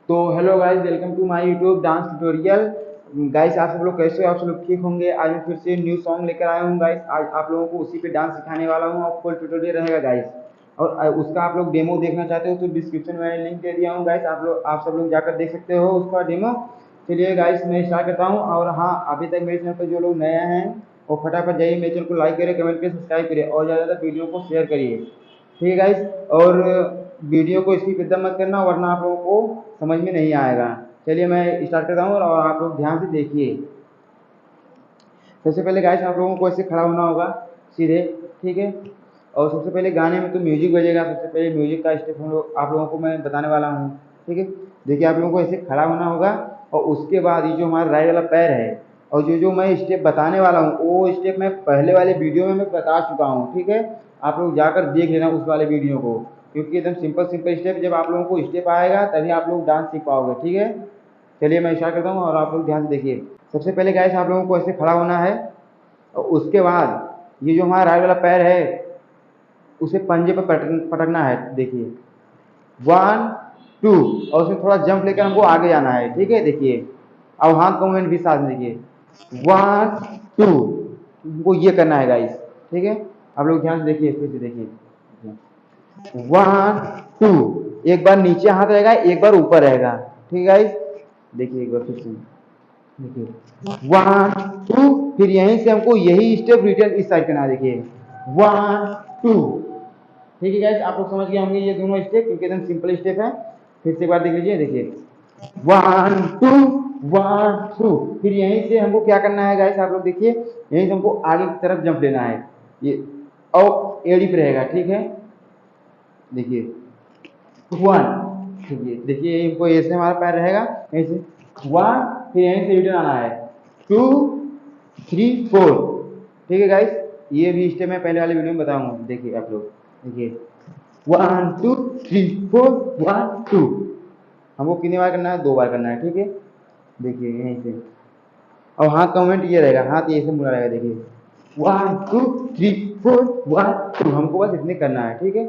तो hello guys, welcome to my YouTube dance tutorial. Guys आप सब लोग कैसे हो? आप सब लोग ठीक होंगे। आज मैं फिर से न्यू सॉन्ग लेकर आया हूँ गाइस। आज आप लोगों को उसी पे डांस सिखाने वाला हूँ और फुल ट्यूटोरियल रहेगा गाइस। और उसका आप लोग डेमो देखना चाहते हो तो डिस्क्रिप्शन में मैंने लिंक दे दिया हूँ गाइस। आप सब लोग जाकर देख सकते हो उसका डेमो। चलिए गाइस मैं स्टार्ट करता हूँ। और हाँ, अभी तक मेरे चैनल पर जो लोग नए हैं वो फटाफट जाइए मेरे चैनल को लाइक करें, कमेंट करें, सब्सक्राइब करें और ज़्यादा ज़्यादा वीडियो को शेयर करिए। ठीक है गाइस। और वीडियो को स्किप एकदम मत करना वरना आप लोगों को समझ में नहीं आएगा। चलिए मैं स्टार्ट करता हूँ और आप लोग ध्यान से देखिए। सबसे पहले गाइस आप लोगों को ऐसे खड़ा होना होगा सीधे। ठीक है। और सबसे पहले गाने में तो म्यूजिक बजेगा। सबसे पहले म्यूजिक का स्टेप आप लोगों को मैं बताने वाला हूँ। ठीक है। देखिए आप लोगों को ऐसे खड़ा होना होगा और उसके बाद ये जो हमारा राइट वाला पैर है और जो मैं स्टेप बताने वाला हूँ वो स्टेप मैं पहले वाले वीडियो में मैं बता चुका हूँ। ठीक है। आप लोग जाकर देख लेना उस वाले वीडियो को, क्योंकि एकदम सिंपल सिंपल स्टेप, जब आप लोगों को स्टेप आएगा तभी आप लोग डांस सीख पाओगे। ठीक है। चलिए मैं स्टार्ट करता हूँ और आप लोग ध्यान से देखिए। सबसे पहले गाइस आप लोगों को ऐसे खड़ा होना है और उसके बाद ये जो हमारा राइट वाला पैर है उसे पंजे पर पटकना है। देखिए 1 2 और उसमें थोड़ा जंप लेकर हमको आगे जाना है। ठीक है। देखिए अब हाथ का मूवमेंट भी साथ में देखिए 1 2 हमको ये करना है गाइस। ठीक है। आप लोग ध्यान से देखिए, फिर से देखिए 1 2। एक बार नीचे हाथ रहेगा, एक बार ऊपर रहेगा। ठीक है गाइस। देखिए एक बार फिर से देखिए 1 2। फिर यहीं से हमको यही स्टेप रिटर्न इस साइड करना है। देखिए 1 2। ठीक है गाइस, आप लोग समझ गए होंगे ये दोनों स्टेप, क्योंकि एकदम सिंपल स्टेप है। फिर से एक बार देख लीजिए। देखिए 1 2 1 2। फिर यहीं से हमको क्या करना है गाइस, आप लोग देखिए यहीं से हमको आगे की तरफ जंप लेना है। ये और एड़ी पे रहेगा। ठीक है। देखिए 1। देखिए इनको ऐसे हमारा पैर रहेगा ऐसे 1। फिर यहीं से रिटर्न आना है 2 3 4। ठीक है गाइस, ये भी स्टेप मैं पहले वाले वीडियो में बताऊंगा। देखिए आप लोग देखिए 1 2 3 4 1 2। हमको कितनी बार करना है? 2 बार करना है। ठीक है। देखिए यहीं से और हाथ का मूवमेंट ये रहेगा, हाथ ऐसे मुड़ा रहेगा। देखिए 1 2 3 4 1 2। हमको बस इतने करना है। ठीक है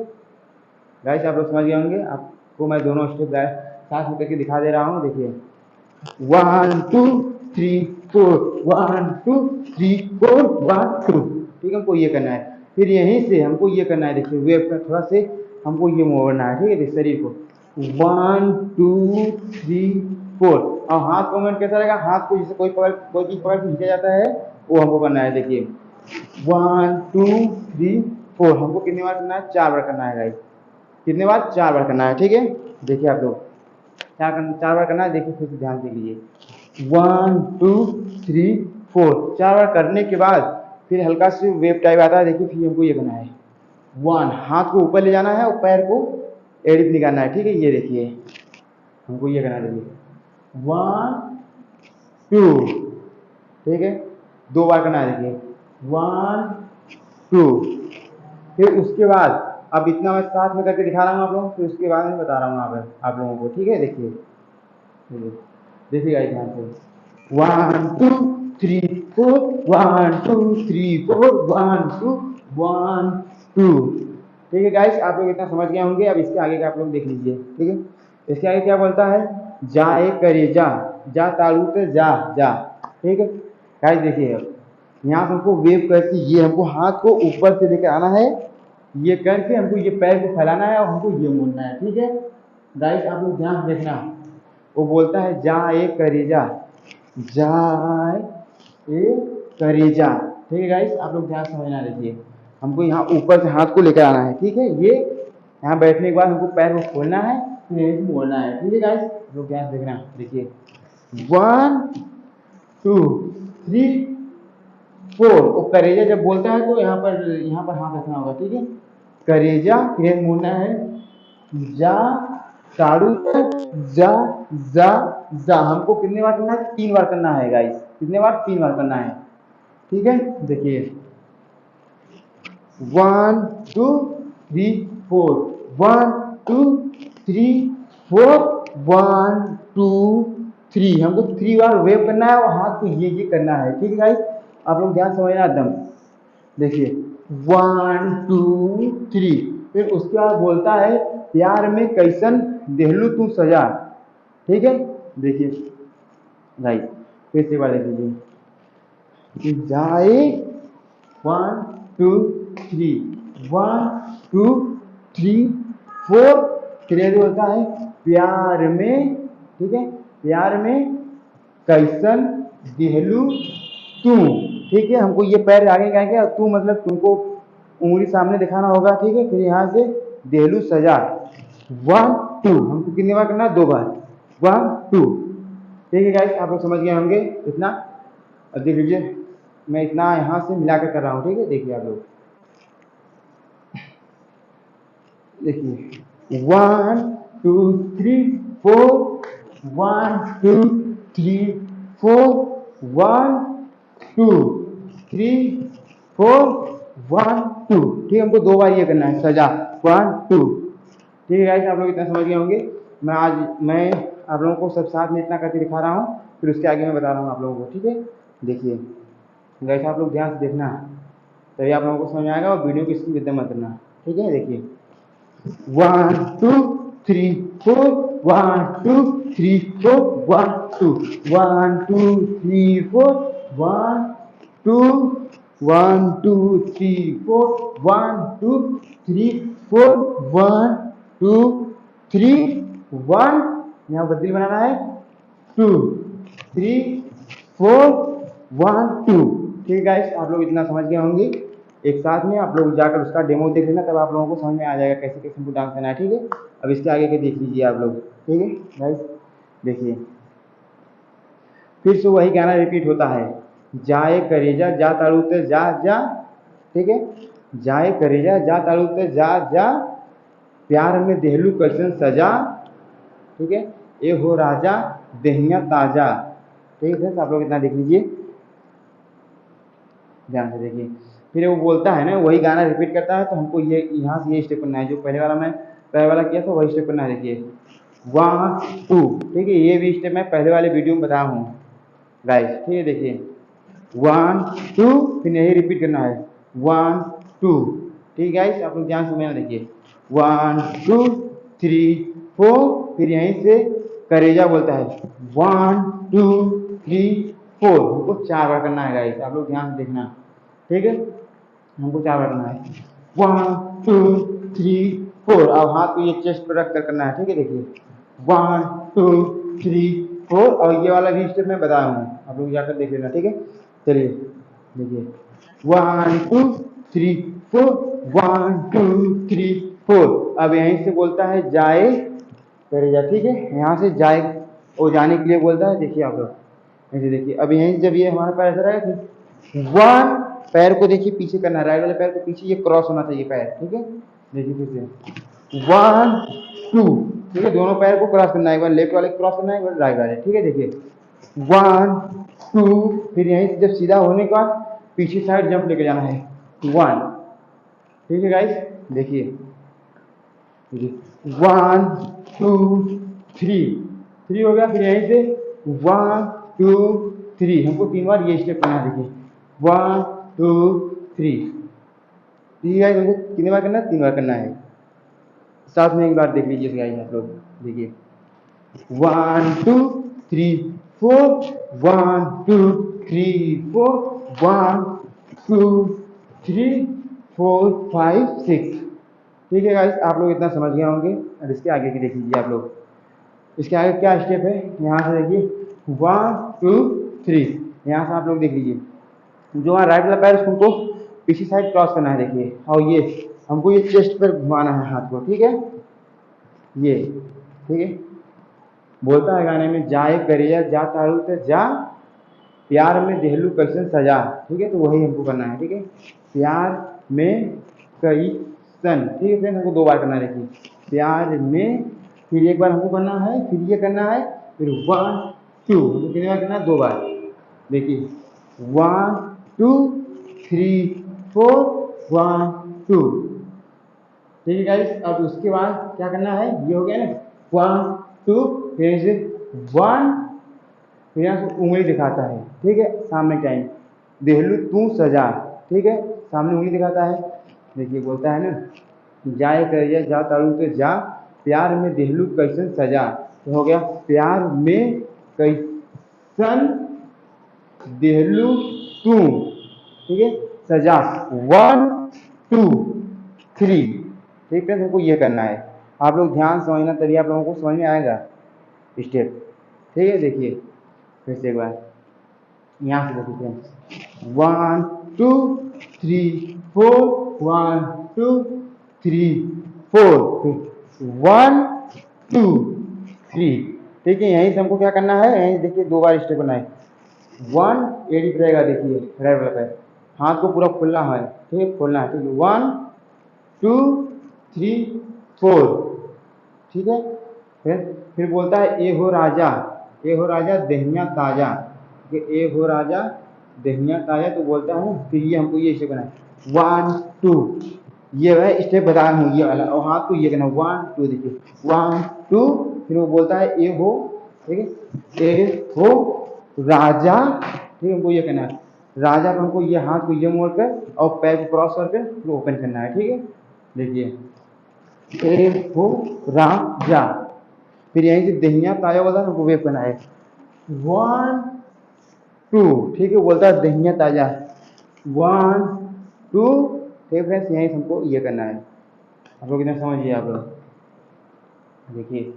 गाइस, आप लोग समझ गए होंगे। आपको मैं दोनों स्टेप साथ में करके दिखा दे रहा हूँ। देखिए 1 2 3 4 1 2 3 4 1 2। ठीक है। हमको ये करना है। फिर यहीं से हमको ये करना है। देखिए वेव का थोड़ा से हमको ये मोड़ना है। ठीक है। शरीर को 1 2 3 4। और हाथ का मूवमेंट कैसा रहेगा? हाथ को जैसे कोई चीज पकड़ के खींचा जाता है वो हमको करना है। देखिए 1 2 3 4। हमको कितनी बार करना है? 4 बार करना है गाइस। कितने बार? 4 बार करना है। ठीक है। देखिए आप लोग क्या करना, 4 बार करना है। देखिए फिर से ध्यान से लीजिए 1 2 3 4। 4 बार करने के बाद फिर हल्का से वेव टाइप आता है। देखिए फिर हमको ये करना है 1। हाथ को ऊपर ले जाना है और पैर को एड़ी पे निकालना है। ठीक है। ये देखिए हमको ये करना है। देखिए 1 2। ठीक है। 2 बार करना है। देखिए 1 2। फिर उसके बाद अब इतना मैं साथ में करके दिखा रहा हूँ आप लोगों को, फिर उसके बाद मैं बता रहा हूँ आप लोगों को। ठीक है। देखिए देखिए ध्यान से 1 2 3 4 1 2 3 4 1 2 1 2। ठीक है गाइस, आप लोग इतना समझ गए होंगे। अब इसके आगे का आप लोग देख लीजिए। ठीक है। इसके आगे क्या बोलता है? जा ए करे जा, जा तालू पे जा जा। ठीक है गाइस। देखिए अब यहाँ से हमको वेव करके ये हमको हाथ को ऊपर से लेकर आना है। ये करके हमको ये पैर को फैलाना है और हमको ये मोड़ना है। ठीक है गाइस, आप लोग ध्यान से देखना। वो बोलता है जा ए करेजा, जा ए करेजा। ठीक है गाइस, आप लोग ध्यान समझना। देखिए हमको यहाँ ऊपर से हाथ को लेकर आना है। ठीक है। ये यहाँ बैठने के बाद हमको पैर को खोलना है, फिर मोड़ना है। ठीक है गाइस, लोग ध्यान से देखना। देखिए 1 2 3 4। वो करेजा जब बोलता है तो यहाँ पर हाथ रखना होगा। ठीक है। करेजा फिर मोड़ना है जा ताड़ू जा जा जा। हमको कितने बार करना है? 3 बार करना है गाइस। कितने बार? 3 बार करना है। ठीक है। देखिए 1 2 3 4 1 2 3 4 1 2 3। हमको 3 बार वेव करना है और हाथ को ये करना है। ठीक है गाइस, आप लोग ध्यान समझना एकदम। देखिए 1 2 3। फिर उसके बाद बोलता है प्यार में कैसन देहलू तू सजा। ठीक है। देखिए राइट, फिर से बार देख लीजिए, जाए 1 2 3 1 2 3 4, फिर यदि बोलता है प्यार में, ठीक है, प्यार में कैसन दिहलू तू, ठीक है। हमको ये पैर आगे क्या क्या, तू मतलब तुमको उंगली सामने दिखाना होगा, ठीक है। फिर यहाँ से देहलू सजा 1 2, हमको कितनी बार करना है, 2 बार 1 2, ठीक है गाइस, आप लोग समझ गए होंगे इतना। अब देख लीजिए मैं इतना यहाँ से मिलाकर कर रहा हूँ, ठीक है। देखिए आप लोग देखिए 1 2 3 4 1 2 3 4 1 2 3 4 1 2, ठीक है। हमको 2 बार ये करना है, सजा 1 2, ठीक है गाइस, आप लोग इतना समझ गए होंगे। मैं आप लोगों को सब साथ में इतना करके दिखा रहा हूँ, फिर उसके आगे मैं बता रहा हूँ आप लोगों को, ठीक है। देखिए गाइस आप लोग ध्यान से देखना, तभी आप लोगों को समझ आएगा, और वीडियो की स्क्रीन एकदम मत करना, ठीक है। देखिए 1 2 3 4 1 2 3 4 1 2 1 2 3 4 1 2 1 2 3 4 1 2 3 4 1 2 3 1, यहाँ बदली बनाना है 2 3 4 1 2, ठीक है गाइस, आप लोग इतना समझ गए होंगे। एक साथ में आप लोग जाकर उसका डेमो देख लेना, तब आप लोगों को समझ में आ जाएगा कैसे कैसे हमको डांस करना है, ठीक है। अब इसके आगे के देख लीजिए आप लोग, ठीक है गाइस। देखिए फिर से वही गाना रिपीट होता है, जाए करेजा जा ताड़ू ते जा जा, ठीक है। जाए करेजा जा ताड़ू ते जा जा, प्यार में देहलू कैसन सजा, ठीक है। ए हो राजा देहिया ताजा, ठीक है। आप लोग इतना देख लीजिए, ध्यान से देखिए। फिर वो बोलता है ना, वही गाना रिपीट करता है, तो हमको ये यहाँ से ये स्टेप करना है, जो पहले वाला किया था वही स्टेप करना है। देखिए 1 2, ठीक है। ये भी स्टेप मैं पहले वाले वीडियो में बताया हूँ गाइस, ठीक है। देखिए 1 2, फिर यही रिपीट करना है 1 2, ठीक है गाइस, आप लोग ध्यान से समझना। देखिए 1 2 3 4, फिर यहीं से करेजा बोलता है 1 2 3 4, हमको 4 बार करना है गाइस, आप लोग ध्यान से देखना, ठीक है। हमको 4 बार करना है 1 2 3 4, अब हाथ को ये चेस्ट पर रख कर करना है, ठीक है। देखिए 1 2 3 4, और ये वाला भी स्टेप मैं बताया हूँ, आप लोग जाकर देख लेना, ठीक है। चलिए देखिए 1 2 3 4 1 2 3 4, अब यहीं से बोलता है जाए करेजा, ठीक है। यहाँ से जाए और जाने के लिए बोलता है, देखिए आप लोग ऐसे देखिए। अब यहीं जब ये हमारा पैर ऐसा रहेगा, फिर 1, पैर को देखिए पीछे करना है, राइट वाले पैर को पीछे, ये क्रॉस होना चाहिए पैर, ठीक है। देखिए फिर से 1 2, ठीक है। दोनों पैर को क्रॉस करना है, एक बार लेफ्ट वाले क्रॉस करना है, एक बार राइट वाले, ठीक है। देखिए 1 2, फिर यहीं से जब सीधा होने के बाद पीछे साइड जंप लेके जाना है 1, ठीक है गाइस। देखिए 1 2 3 हो गया, फिर यहीं से 1 2 3, हमको 3 बार ये स्टेप करना है। देखिए 1 2 3, ठीक है। हमको कितनी बार करना है, 3 बार करना है। साथ में एक बार देख लीजिए गाइस आप लोग, देखिए 1 2 3 4 1 2 3 4 1 2 3 4 5 6, ठीक है गाइस, आप लोग इतना समझ गए होंगे। अब इसके आगे की देख लीजिए आप लोग, इसके आगे क्या स्टेप है, यहाँ से देखिए 1 2 3, यहाँ से आप लोग देख लीजिए, जो वहाँ राइट वाला पैर उसको पीछे साइड क्रॉस करना है, देखिए। और ये हमको ये चेस्ट पर घुमाना है हाथ को, ठीक है। ये ठीक है, बोलता है गाने में, जाए करिया जा ताड़ू ते जा, प्यार में देहलू कैसन सजा, ठीक है। तो वही हमको करना है, ठीक है। प्यार में कई सन, ठीक है फ्रेंड, हमको 2 बार करना है। देखिए प्यार में, फिर एक बार हमको करना है, फिर ये करना है, फिर 1 2, हमको कितनी बार करना है, 2 बार। देखिए 1 2 3 4 1 2, ठीक है गाइस। अब उसके बाद क्या करना है, ये हो गया ना 1 2, फिर से 1, फिर यहाँ से उंगली दिखाता है, ठीक है, सामने टाइम देहलू तू सजा, ठीक है, सामने उंगली दिखाता है। देखिए बोलता है ना, जाए करिया जा ताड़ू तो जा, प्यार में देहलू कैसन सजा, तो हो गया प्यार में कैसन देहलू तू, ठीक है, सजा 1 2 3, ठीक है। हमको ये करना है, आप लोग ध्यान समझना तभी आप लोगों को समझ में आएगा स्टेप, ठीक है। देखिए फिर से एक बार यहाँ से देखिए 1 2 3 4 1 2 3 4 1 2 3, ठीक है। यहीं से हमको क्या करना है, यहीं देखिए 2 बार स्टेप करना है। 1 एडी रहेगा, देखिए राइट वाला पैर, हाथ को पूरा खोलना है, ठीक है, खोलना है, ठीक है। 1 2 3 4, ठीक है। फिर बोलता है ए हो राजा, ए हो राजा दहिया ताजा, ए हो राजा दहिया ताजा, तो बोलता है फिर ये हमको ये स्टेप करना है 1 2, ये है स्टेप बता रहा हूँ ये वाला, और हाथ को ये करना 1 2, देखिए 1 2, फिर वो बोलता है ए हो, ठीक है, ए हो राजा, ठीक है, हमको ये करना है राजा को, हमको ये हाथ को ये मोड़ कर और पैर को क्रॉस करके फिर ओपन करना है, ठीक है। देखिए ए हो राजा, फिर यहीं से दहिया ताजा बोलता है, हमको वेव करना है 1 2, ठीक है, बोलता है दहिया ताजा 1 2, ठीक है। यहीं से हमको ये करना है, आप लोग इतना समझिए। आप लोग देखिए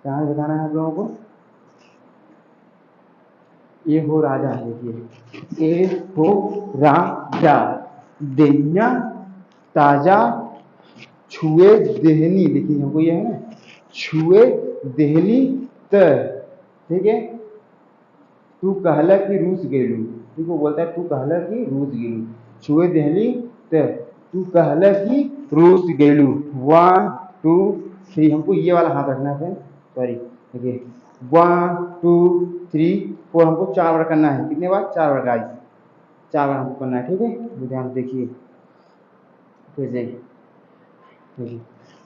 कहाँ बताना है आप लोगों को, ए हो राजा, देखिए ए हो राजा दहिया ताजा छुए देहनी, देखिए हमको ये है ना छुए देहनी त, ठीक है। तू कहला कि रूस गेलू, ठीक है, बोलता है तू कहला कि रूस गेलू, छुए देहली त तू कहला कि रूस गेलू 1 2 3, हमको ये वाला हाथ रखना है, सॉरी, देखिए 1 2 3 4, हमको 4 बार करना है, कितने बार, 4 बार गाइस, 4 बार हमको करना है, ठीक है। ध्यान से देखिए फिर से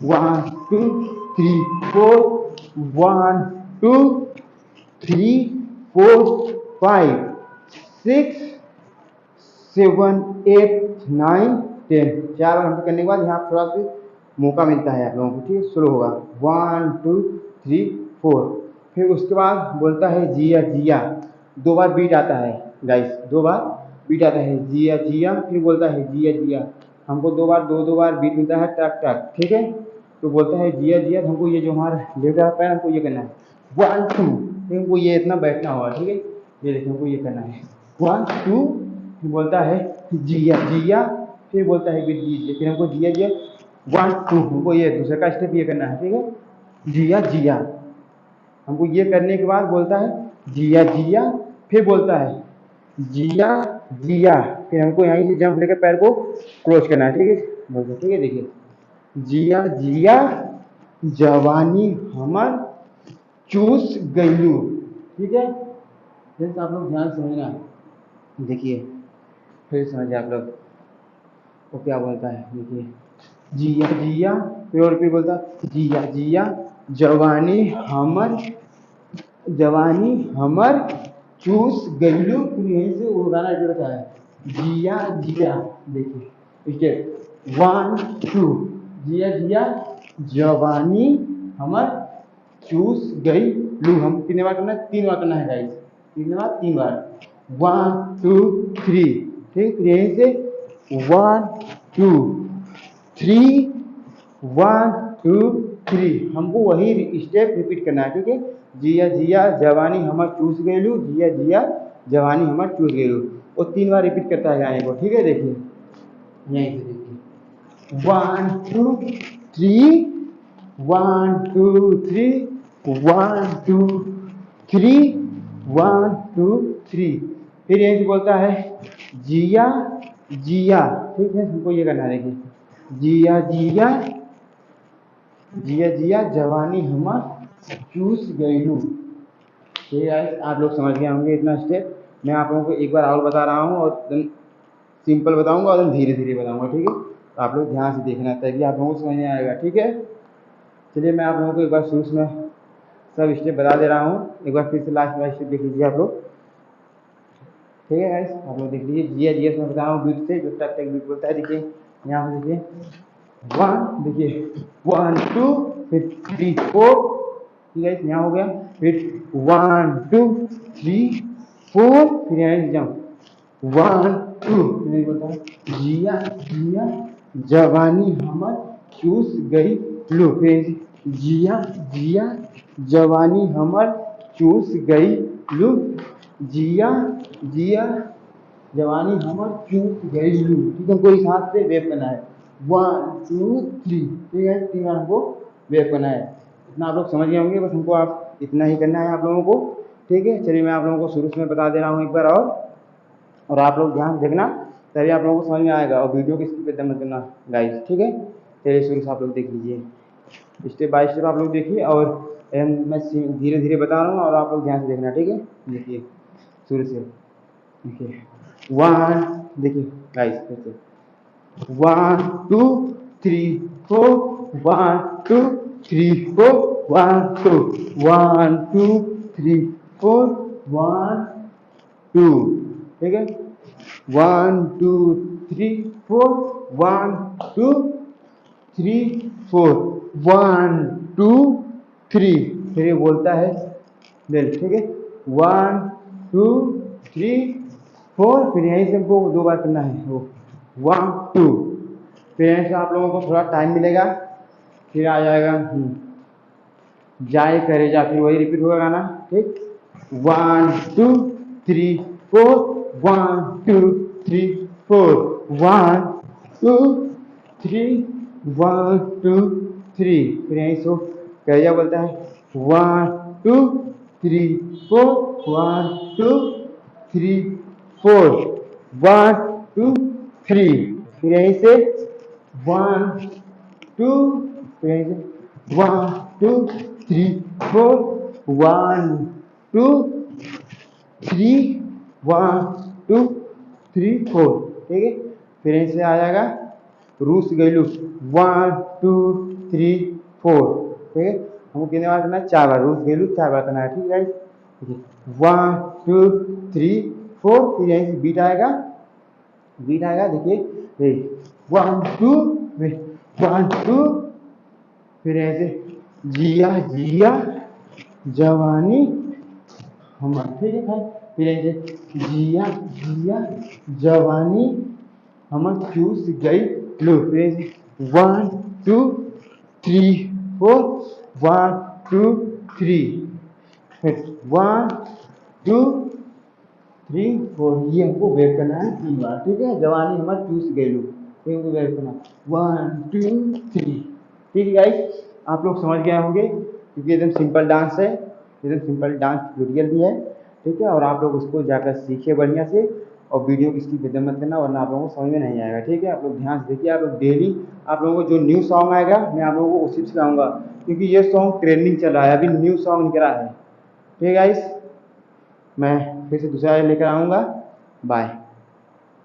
1 2 3 4 1 2 3 4 5 6 7 8 9 10, 4 बार हमको करने के बाद यहाँ थोड़ा सा मौका मिलता है आप लोगों को, ठीक है, स्लो होगा 1 2 3 4, फिर उसके बाद बोलता है जिया जिया, 2 बार बीट आता है गाइस, 2 बार बीट आता है जिया जिया, फिर बोलता है जिया जिया, हमको 2 बार 2 बार बीट मिलता है टक टक, ठीक है। तो बोलता है जिया जिया, हमको ये जो हमारा लेफ्ट हाथ पैर हमको ये करना है 1 2, हमको ये इतना बैठना होगा, ठीक है। ये देखिए हमको ये करना है 1 2, बोलता है जिया जिया, फिर बोलता है फिर हमको जिया जिया 1 2, हमको ये दूसरे का स्टेप ये करना है, ठीक है, जिया जिया, हमको ये करने के बाद बोलता है जिया जिया, फिर बोलता है जिया जिया, फिर हमको यहीं से जंप लेकर पैर को क्लोज करना है, ठीक है, बोलते ठीक है। देखिए जिया जिया जवानी हमर चूस गईलू, ठीक है। जैसे आप लोग ध्यान समझना, देखिए फिर समझिए आप लोग वो क्या बोलता है, देखिए जिया जिया, फिर और फिर बोलता जिया जिया जवानी हमर चूस गईलू, फिर यहीं से वो गाना जुड़ता है जिया जिया, देखिए स्टेप 1 2, जिया जिया जवानी हमर चूस गई लू, हम कितने बार करना है, 3 बार करना है गाइस, कितने बार, 3 बार 1 2 3, ठीक, यहीं से 1 2 3 1 2 3, हमको वही स्टेप रिपीट करना है, ठीक है। जिया जिया जवानी हमर चूस गईलू, जिया जिया जवानी हमर चूस गईलू, वो 3 बार रिपीट करता है गाने को, ठीक है। देखिए यहीं से देखिए 1 2 3 1 2 3 1 2 3 1 2 3, फिर यहीं से बोलता है जिया जिया, ठीक है, हमको ये करना है, देखिए जिया जिया जिया जिया जवानी हमार चूस गईलू, ठीक है। आप लोग समझ गए होंगे इतना स्टेप, मैं आप लोगों को एक बार और बता रहा हूँ, और सिंपल बताऊंगा और धीरे धीरे बताऊंगा, ठीक है। तो आप लोग ध्यान से देखना तभी आप लोगों को समझ में आएगा, ठीक है। चलिए मैं आप लोगों को एक बार शुरू में सब स्टेप बता दे रहा हूँ, एक बार फिर से लास्ट वाला स्टेप देख लीजिए आप लोग, ठीक है गाइस। आप लोग देख लीजिए जिया जिया से मैं बता रहा हूँ बीट से, जो तक बीट बोलता है, देखिए यहाँ पे देखिए 1, देखिए 1 2 फिर 3 4, ठीक है यहाँ हो गया, फिर 1 2 3 4, फिर यहाँ से जंप 1 2, फिर बोलता है जिया जिया जवानी हमर चूस गई लू, फिर जिया जिया जवानी हमर चूस गई लू, जिया जिया जवानी हमर चूस गई लू, ठीक है। हमको इस हाथ से वेव करना है 1 2 3, ठीक है, 3 बार हमको वेव करना है। इतना आप लोग समझ गए होंगे, बस हमको आप इतना ही करना है आप लोगों को, ठीक है। चलिए मैं आप लोगों को शुरू से मैं बता दे रहा हूँ एक बार और आप लोग ध्यान देखना, तभी आप लोगों को समझ में आएगा, और वीडियो की स्किप एकदम मत करना गाइस, ठीक है। चलिए शुरू से आप लोग देख लीजिए, स्टेप बाय स्टेप आप लोग देखिए, और मैं धीरे धीरे बता रहा हूँ और आप लोग ध्यान से देखना, ठीक है। देखिए शुरू से, देखिए 1, देखिए गाइस फिर से 1 2 3 4, 1 2 3 4, 1 2 1 2 3 4 1 2, ठीक है। 1 2 3 4, 1 2 3 4, 1 2 3, फिर ये बोलता है बेल, ठीक है। 1 2 3 4, फिर यहीं से हमको 2 बार करना है वो 1 2, फिर यहीं से आप लोगों को थोड़ा टाइम मिलेगा, फिर आ जाएगा जाए करे जा, फिर वही रिपीट होगा गाना, ठीक। 1 2 3 4, 1 2 3 4, 1 2 3 1 2 3, फिर यहीं से कैजा बोलता है 1 2 3 4, 1 2 3 4, 1 2 3, फिर यहीं से 1 2, फिर यहीं से 1 2 3 4, 1 2 3 1 2 3 4, ठीक है। फिर यहीं से आ जाएगा रूस गैलू 1 2 3 4, ठीक है। हमको कितने बार करना है, 4 बार, रूस गैलू 4 बार करना है, ठीक है। देखिए 1 2 3 4, फिर यहीं से बीट आएगा, देखिए 1 2, 1 2, फिर ऐसे जिया जिया जवानी हम, ठीक है भाई, फिर ऐसे जिया जिया जवानी हम चूस गई लो, फिर ऐसे 1 2 3 4, 1 2 3, फिर 1 2 3 4, ये हमको वेट करना है 3 बार, ठीक है। जवानी हमारा चूस गई लो, ये हमको वेट करना 1 2 3, ठीक है गाइस। आप लोग समझ गए होंगे, क्योंकि एकदम सिंपल डांस है, एकदम सिंपल डांस ट्यूटोरियल भी है, ठीक है। और आप लोग उसको जाकर सीखे बढ़िया से, और वीडियो की इसकी बेदम मत करना, वरना आप लोगों को समझ में नहीं आएगा, ठीक है। आप लोग ध्यान से देखिए, आप लोग डेली आप लोगों को जो न्यू सॉन्ग आएगा मैं आप लोगों को उसी से सिखाऊंगा, क्योंकि ये सॉन्ग ट्रेंडिंग चल रहा है, अभी न्यू सॉन्ग निकला है, ठीक है गाइस। मैं फिर से दूसरा लेकर आऊँगा, बाय।